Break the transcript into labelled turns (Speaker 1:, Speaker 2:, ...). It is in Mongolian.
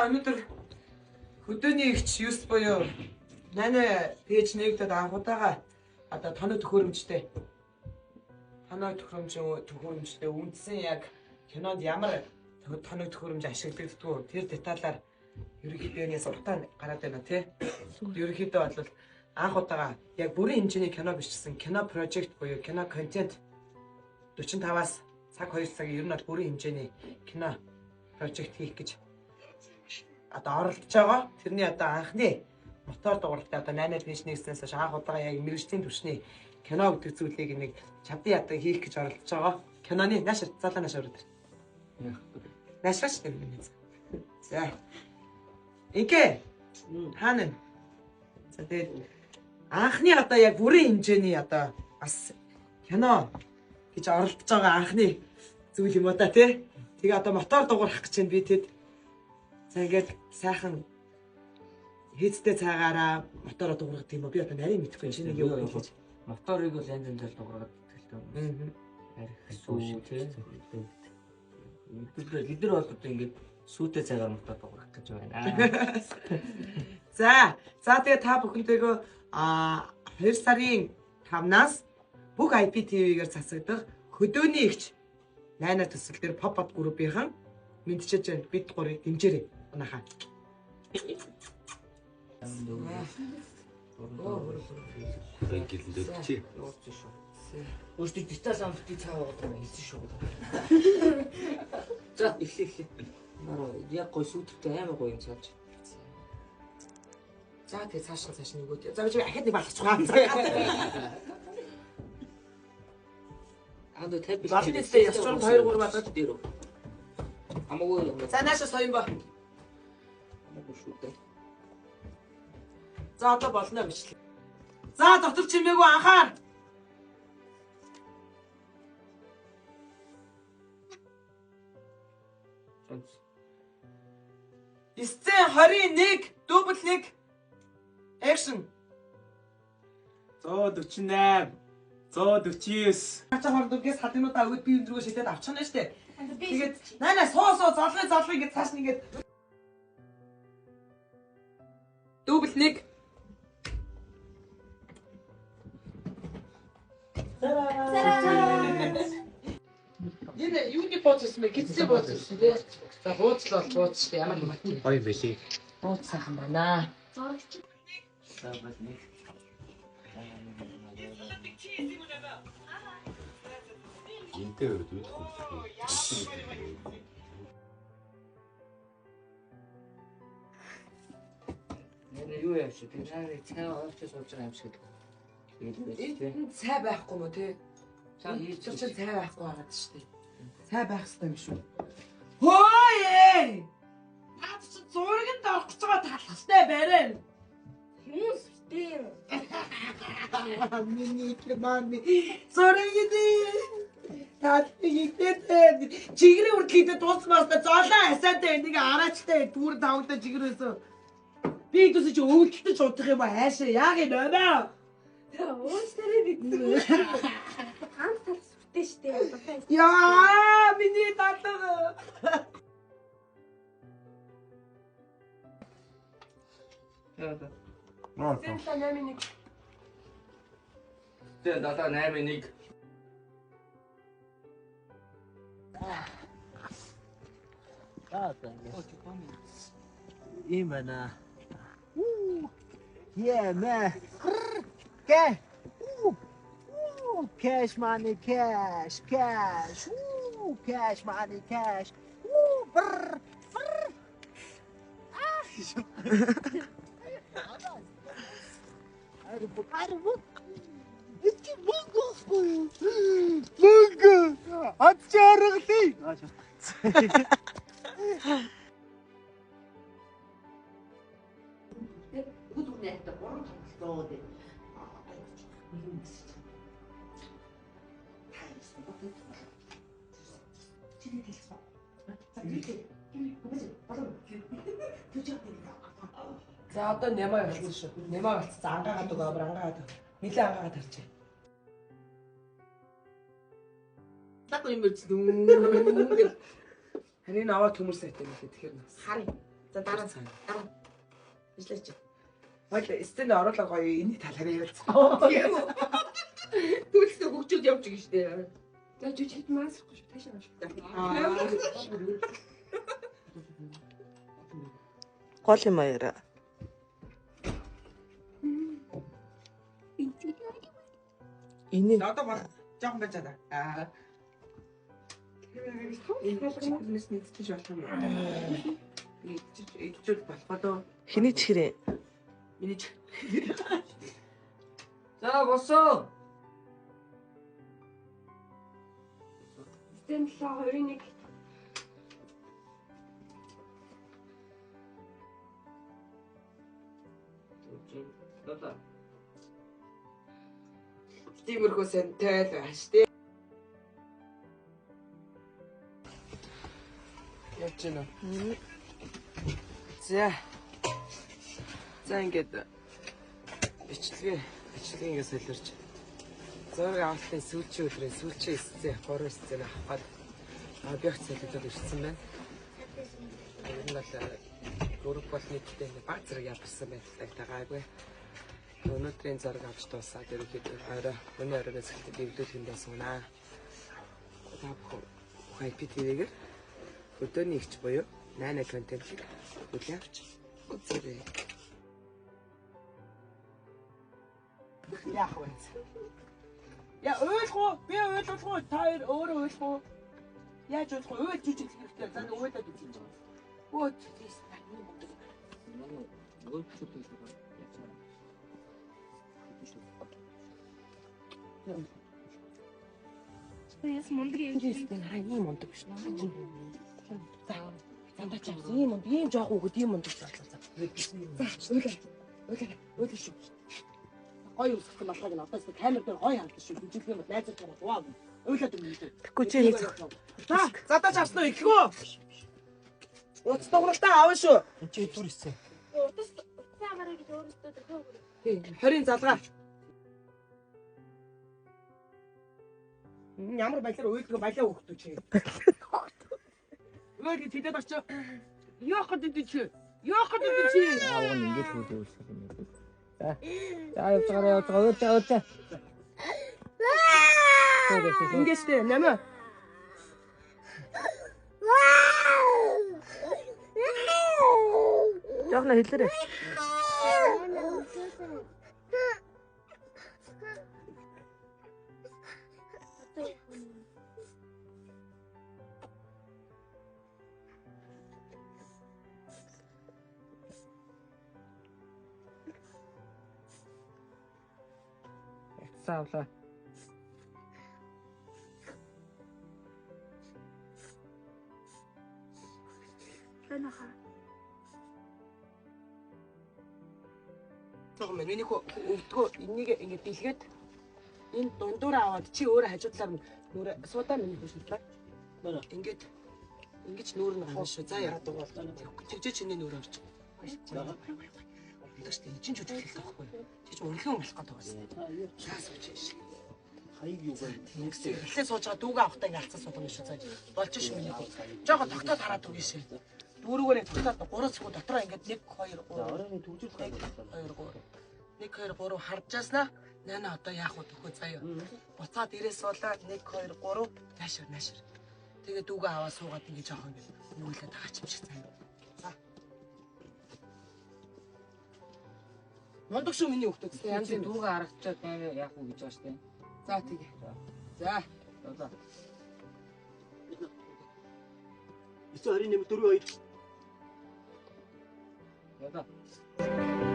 Speaker 1: өнөөдөр хөдөөний ихч юус буюу 8 пэйж нэгдэд анхудаага одоо тоног төхөөрөмжтэй. Тоног төхөөрөмжтэй үндсэн яг кинонд ямар тоног төхөөрөмж ашиглагддгүй тэр деталаар ерөнхийдөө суртаа гараад байна тий. Ерөнхийдөө бол анх удаага яг бүрэн хэмжээний кино бичсэн кино прожект буюу кино контент 45-аас цаг 2 цаг ер нь бол бүрэн хэмжээний кино прожект хийх гэж одоо оролдож байгаа. Тэрний одоо анхны мотор дууралтай одоо 8 пэйж нэгснээс хойш анх удаага яг мэрэгжлийн түвшний кино гэдэг зүйлийг нэг чадан ятан хийх гэж оролдож байгаа. Киноны нааш залаа нааш өрөөд. Наашаач тийм юм. За. Инке. Хаана? За тэгээд анхны одоо яг бүрэн хэмжээний одоо бас кино гэж оролдож байгаа анхны зүйл юм уу та тий? Тэгээ одоо мотор дуурах гэж байна би тэд. За ингээд сайхан хийцтэй цагаараа мотороо дуургах юм уу? Би одоо нарийн мэдэхгүй шинэ нэг юм хийж.
Speaker 2: Моторыг бол янз янзаар дуургаад тэлтэй. Арих сүү тий. Бид нар бол одоо ингээд сүүтэй цагаар мотор дуургах гэж байна.
Speaker 1: За тэгээ та бүхэнтэйгөө 2 сарын 5-наас бүх IPTV-гээр засагдах хөдөөний ихч 8 төсөл дээр pop-up группийнхан мэдчиж байна. Бид гурыг дэмжээрэй. Унахаа.
Speaker 3: Гэлдэж чи.
Speaker 2: Өөртөө деталь амтыг цааваад байгаа хэлсэн шүү. За эхлэе. Яг гой сүйтгэвтэй амар гоё юм цааж.
Speaker 1: За тэгээ цааш нөгөөд. За би ахад нэг балгацгаа.
Speaker 2: Андо тэп бич.
Speaker 1: Балтээсээ ясчрын 2 3 бадаж
Speaker 2: дээр. Амаагүй юм.
Speaker 1: За наашаа соён ба.
Speaker 2: Амаагүй шүү дээ.
Speaker 1: За одоо болно бичлээ. За доктор чимээгүй анхаар. Сцен 21 дубль 1 экшн
Speaker 4: 148 149
Speaker 1: хачаар дүргээс хатнуудаа өгöd би өндргөө шидэд авчихна штэ. Тэгээд наа суу золгой ингэж цааш нь ингэж дубль 1 Энэ юуны бооцсон бэ? Гитсээ бооцсон тий. За бооцлол бооцсон ямар юм бэ?
Speaker 3: Гоё бэлий.
Speaker 1: Бооцсанхан байна.
Speaker 3: Гинтэй өрдөөхгүй.
Speaker 2: Энэ юу яаш би нарын цай оолчос болж байгаа юм шиг л.
Speaker 1: Энэ цай байхгүй мó тий. За хийж чинь цай байхгүй байгаад штэ. Цай байх хэрэгтэй юм шүү. Хөөе! Наад чи зургийг орох гэж байгаа талхстай барай.
Speaker 5: Хүмүүс тийм.
Speaker 1: Миний кэмани. Зургийг Таатигтэй чигрээ үргэлжлээд дуусмаас золоо хасаатай нэг араачтай дүүр тавгтай чигрээсөө би төсөж өвөлтөж удах юм аашаа яг энэ өнөө.
Speaker 5: Өөстөрөө бид хамт тал сүртэй штэ.
Speaker 1: Яа миний татаа.
Speaker 5: Зэнтэ нэмэник.
Speaker 2: Тэ дата 8-1.
Speaker 4: Именно. Yeah, man. Okay. Cash money, cash. Cash money, cash. Brr. Мөнгө. Ад чаргалий.
Speaker 6: Хүдүнэт борон тоглоод
Speaker 1: За одоо нямаа болсон шүү. Нямаа болсон. Ангаагаад өгөө, ангаагаад. Нилээ ангаагаад харчаа. Так юм биш дүү. Харин аваад төмөрсэй гэдэг тэгэхээр нас.
Speaker 5: Харин.
Speaker 1: За дараа. Ижлээч. Хойл стенд оруулаа гоё энэ талаар яриулсан.
Speaker 6: Түлхээ хөгжөөд явж байгаа шүү дээ.
Speaker 5: За жүжигт маасахгүй шүү. Таашаа маш.
Speaker 1: Гол юм аяра. Энэ одоо бол жоохон байж байгаа. Энэ нэгтгэж болох юм. Ичүүд болохоо доо. Хиний чихрээ. Миний чих.
Speaker 2: За босоо.
Speaker 5: Стенд 2-1.
Speaker 2: Одоо
Speaker 1: Тиймэрхүү сэнтэл байж тээ. Явж гэнэ. За. За ингээд бичлэгээ солиорч. Зураг авалтын сүүлчийн өдрийн сүүлчийн эсцээ 3 эсцээ авахад объект солиодод ирсэн байна. Энэ бол гөрөг бол нийтдээ баг зэрэг явсан байдаг гайгүй. Өнөөдрийн зураг авч дуусаад ерөнхийдөө өнөө оройгоос эхлээд эвлүүлэх юм байсан аа. Та бүхэн IPTV-гээр өдөөний ихч буюу 8 контентыг хүлээн авч үзээрэй. Яах вэ? Я ойлгоо, би ойлгоо, та өөрөө ойлгоо. Яаж ойлгоо? Уйл жижиг хэрэгтэй. За уйлаад үзэж байгаа. Өө тийс тань юм уу?
Speaker 5: Яс мундаг юм.
Speaker 1: Тийм хараа ийм мундаг биш. За. Зандаа ч ийм мундаг, ийм жоох үгэд ийм мундаг боллоо. За. Уйлаа шүү. Гой үсгэх юм болохыг одоо ч камер дээр гой хандсан шүү. Жүжиглэх юм найзаар тараа дуаа. Уйлаад юм үү? Тэгэхгүй чи хийх. За, задаж авсан уу ихгөө? Уц дууралтаа аав шүү. Чи дүр ирсэн.
Speaker 5: Утас цаагараа гэж өөрөөсөө төгөө.
Speaker 1: Тийм, 20-ын залгаа. Ямар баялаар уйлдгаа балиа өгдөө чи. Өөд тэтэд очоо. Яах гэдэг чи? Яах гэдэг чи?
Speaker 2: аав нь ингэж хөлөөсөх юм уу? За явж байгаа. Өөдөө.
Speaker 1: Ингэж тэ нэмэ. Жохна хэлээрэй.
Speaker 2: Саавла.
Speaker 5: Танаха.
Speaker 1: Тэгмээ миний өвдгөө энийг ингэ дэлгээд энэ дундуур аваад чи өөрөө хажуудлаар нүрэ суудаа миний хөшөлтэй. Ингээд ингэж нүүр нь гарна шүү. За яа дуул. Тэгжээ чиний нүүр орч. Тэгэж тийм чинь жүжиглэх байхгүй. Тэгж өглөө болох гэдэг байсан. Яас гэж шээ. Хаяг юугаар тэгсэн. Эхлээ сууж байгаа дүүгээ авахтаа ингэ алцсан суулгана шүү. За болж шүү миний дүү. Жого тогтоод хараад үгүй шээ. Дүүрүүгээр тогтоод 3 секунд дотроо ингэ 1 2 3 оройн төгжүүлэх 2 3 1 2 3 харжааснаа нана одоо яах вэ төхөө заяа. Буцаад ирээс суулаа 1 2 3 наашир. Тэгээ дүүгээ аваа суугаад ингэ жоох ингэ нүүлээд тагаач юм шиг заяа. За. Мондох шүү миний хөлтөд.
Speaker 2: Янз бүрийн дүүгээ харагдчихад байна яах вэ гэж байгаа штэ.
Speaker 1: За тэгээ. За.
Speaker 2: Одоо.
Speaker 4: 9 20 4 2.
Speaker 2: Одоо.